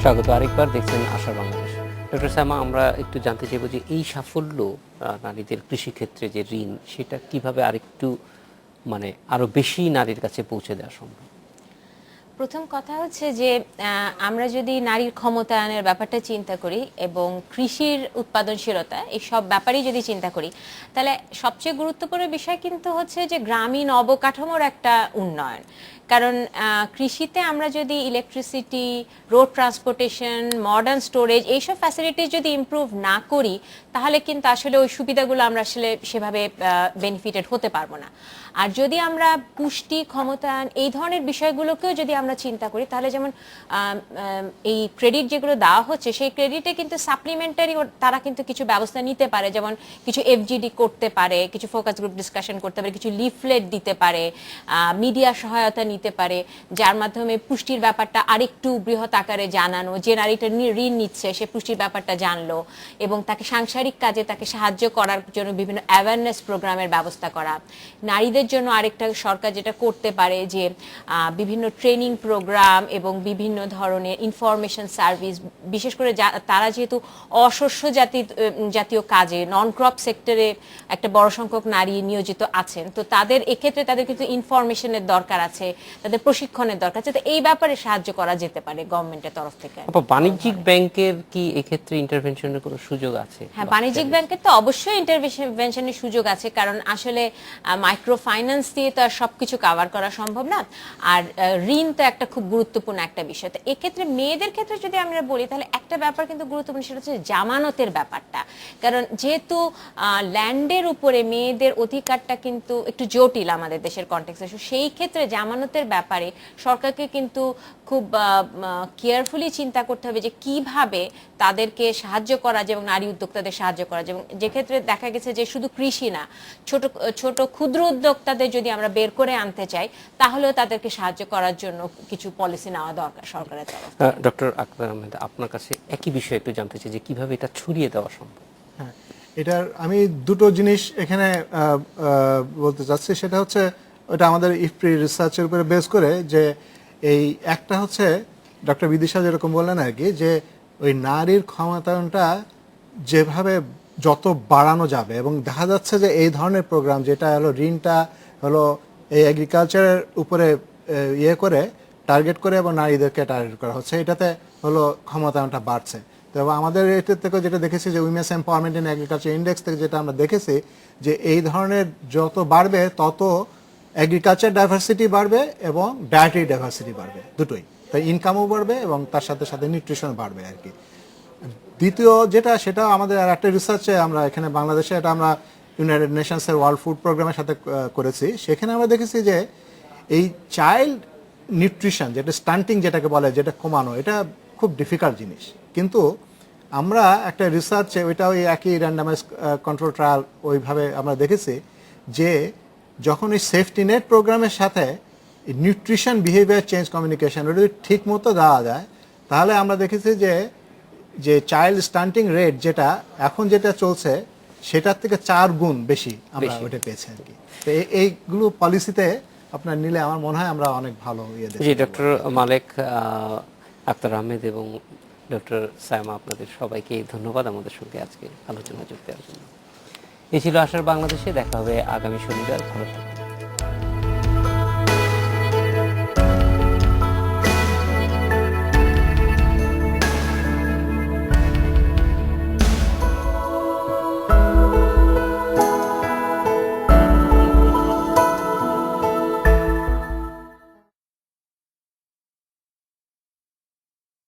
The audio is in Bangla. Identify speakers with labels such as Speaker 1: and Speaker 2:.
Speaker 1: স্বাগত আরেকবার দেখছেন আশা বাংলাদেশ। ডক্টর সায়মা, আমরা একটু জানতে চাইব যে এই সাফল্য নারীদের কৃষিক্ষেত্রে যে ঋণ, সেটা কিভাবে আরেকটু আরো বেশি নারীর কাছে পৌঁছে দেওয়া সম্ভব?
Speaker 2: প্রথম কথা হচ্ছে যে আমরা যদি নারীর ক্ষমতায়নের ব্যাপারটা চিন্তা করি এবং কৃষির উৎপাদনশীলতা এই সব ব্যাপারেই যদি চিন্তা করি, তাহলে সবচেয়ে গুরুত্বপূর্ণ বিষয় কিন্তু হচ্ছে যে গ্রামীণ অবকাঠামোর একটা উন্নয়ন। কারণ কৃষিতে আমরা যদি electricity, road transportation, modern storage এইসব ফ্যাসিলিটিস যদি ইমপ্রুভ না করি, তাহলে কিন্তু আসলে ওই সুবিধাগুলো আমরা আসলে সেভাবে বেনিফিটেড হতে পারবো না। আর যদি আমরা পুষ্টি, ক্ষমতায়ন এই ধরনের বিষয়গুলোকেও যদি আমরা চিন্তা করি, তাহলে যেমন এই ক্রেডিট যেগুলো দেওয়া হচ্ছে, সেই ক্রেডিটে কিন্তু সাপ্লিমেন্টারি তারা কিন্তু কিছু ব্যবস্থা নিতে পারে, যেমন কিছু এফজিডি করতে পারে, কিছু ফোকাস গ্রুপ ডিসকাশন করতে পারে, কিছু লিফলেট দিতে পারে, মিডিয়া সহায়তা নিতে পারে, যার মাধ্যমে পুষ্টির ব্যাপারটা আরেকটু বৃহৎ আকারে জানানো, যে নারীটা ঋণ নিচ্ছে সে পুষ্টির ব্যাপারটা জানলো এবং তাকে সাংসারিক কাজে তাকে সাহায্য করার জন্য বিভিন্ন অ্যাওয়ারনেস প্রোগ্রামের ব্যবস্থা করা। নারীদের জন্য আরেকটা সরকার যেটা করতে পারে যে বিভিন্ন ট্রেনিং প্রোগ্রাম এবং বিভিন্ন ধরনের ইনফরমেশন সার্ভিস, বিশেষ করে তারা যেহেতু অশস্য জাতীয় কাজে নন ক্রপ সেক্টরে একটা বড় সংখ্যক নারী নিয়োজিত আছেন, তো তাদের এক্ষেত্রে তাদের কিন্তু ইনফরমেশনের দরকার আছে, তাদের প্রশিক্ষণের দরকার আছে, তো এই ব্যাপারে সাহায্য করা যেতে পারে গভর্নমেন্টের তরফ থেকে।
Speaker 1: বাণিজ্যিক ব্যাংকের কি এক্ষেত্রে ইন্টারভেনশনের কোনো সুযোগ আছে?
Speaker 2: হ্যাঁ, বাণিজ্যিক ব্যাংকের তো অবশ্যই ইন্টারভেনশনের সুযোগ আছে, কারণ আসলে মাইক্রো ফাইন্যান্স দিয়ে তো আর সবকিছু কভার করা সম্ভব না। আর ঋণ তো একটা খুব গুরুত্বপূর্ণ একটা বিষয়। তো এক্ষেত্রে মেয়েদের ক্ষেত্রে যদি আমরা বলি, তাহলে একটা ব্যাপার কিন্তু গুরুত্বপূর্ণ, সেটা হচ্ছে জামানতের ব্যাপারটা। কারণ যেহেতু ল্যান্ডের উপরে মেয়েদের অধিকারটা কিন্তু একটু জটিল আমাদের দেশের কনটেক্সটে, সেই ক্ষেত্রে জামানতের ব্যাপারে সরকারকে কিন্তু খুব কেয়ারফুলি চিন্তা করতে হবে যে কিভাবে তাদেরকে সাহায্য করা যায় এবং নারী উদ্যোক্তাদের সাহায্য করা যায়। এবং যে ক্ষেত্রে দেখা গেছে যে শুধু কৃষি না, ছোট ছোট ক্ষুদ্র উদ্যোক্তাদের যদি আমরা বের করে আনতে চাই, তাহলেও তাদেরকে সাহায্য করার জন্য কিছু পলিসি নেওয়া দরকার সরকারের তরফ থেকে।
Speaker 1: ডক্টর আকতার আহমেদ, আপনার কাছে একই বিষয় একটু জানতে চাই যে কিভাবে এটা ছড়িয়ে দেওয়া সম্ভব?
Speaker 3: হ্যাঁ, এটার আমি দুটো জিনিস এখানে বলতে চাচ্ছি। সেটা হচ্ছে ওটা আমাদের ইফপ্রি রিসার্চের উপরে বেস করে, যে এই একটা হচ্ছে ডক্টর বিদিশা যেরকম বললেন আর কি, যে ওই নারীর ক্ষমতায়নটা যেভাবে যত বাড়ানো যাবে, এবং দেখা যাচ্ছে যে এই ধরনের প্রোগ্রাম যেটা হলো ঋণটা হলো এই এগ্রিকালচারের উপরে ইয়ে করে টার্গেট করে এবং নারীদেরকে টার্গেট করা হচ্ছে, এটাতে হলো ক্ষমতায়নটা বাড়ছে। তো আমাদের এটার থেকে যেটা দেখেছি যে women's empowerment in agriculture index থেকে যেটা আমরা দেখেছি, যে এই ধরনের যত বাড়বে তত এগ্রিকালচার ডাইভার্সিটি বাড়বে এবং ডায়েটারি ডাইভার্সিটি বাড়বে, দুটোই। তাই ইনকামও বাড়বে এবং তার সাথে সাথে নিউট্রিশন বাড়বে আর কি। দ্বিতীয় যেটা, সেটা আমাদের আর একটা রিসার্চে আমরা এখানে বাংলাদেশে, এটা আমরা ইউনাইটেড নেশনসের ওয়ার্ল্ড ফুড প্রোগ্রামের সাথে করেছি। সেখানে আমরা দেখেছি যে এই চাইল্ড নিউট্রিশন, যেটা স্টান্টিং যেটাকে বলে, যেটা কমানো, এটা খুব ডিফিকাল্ট জিনিস। কিন্তু আমরা একটা রিসার্চে ওইটা ওই একই র্যান্ডামাইজ কন্ট্রোল ট্রায়াল ওইভাবে আমরা দেখেছি যে যখন এই সেফটি নেট প্রোগ্রামের সাথে নিউট্রিশন বিহেভিয়ার চেঞ্জ কমিউনিকেশন ওটা যদি ঠিক মতো দেওয়া যায়, তাহলে আমরা দেখেছি যে যে চাইল্ড স্টান্টিং রেট যেটা এখন যেটা চলছে সেটার থেকে 4 গুণ বেশি আমরা ওটা পেয়েছি আর কি। তো এইগুলো পলিসিতে আপনার নিলে আমার মনে হয় আমরা অনেক ভালো ইয়ে দেখব।
Speaker 1: জি, ডক্টর মালেক, আক্তার আহমেদ এবং ডক্টর সায়মা, আপনাদের সবাইকে ধন্যবাদ আমাদের সঙ্গে আজকে আলোচনা যোগ দেওয়ার জন্য। এই ছিল আশার বাংলাদেশে। দেখা হবে আগামী শনিবার। ভালো থাকবেন।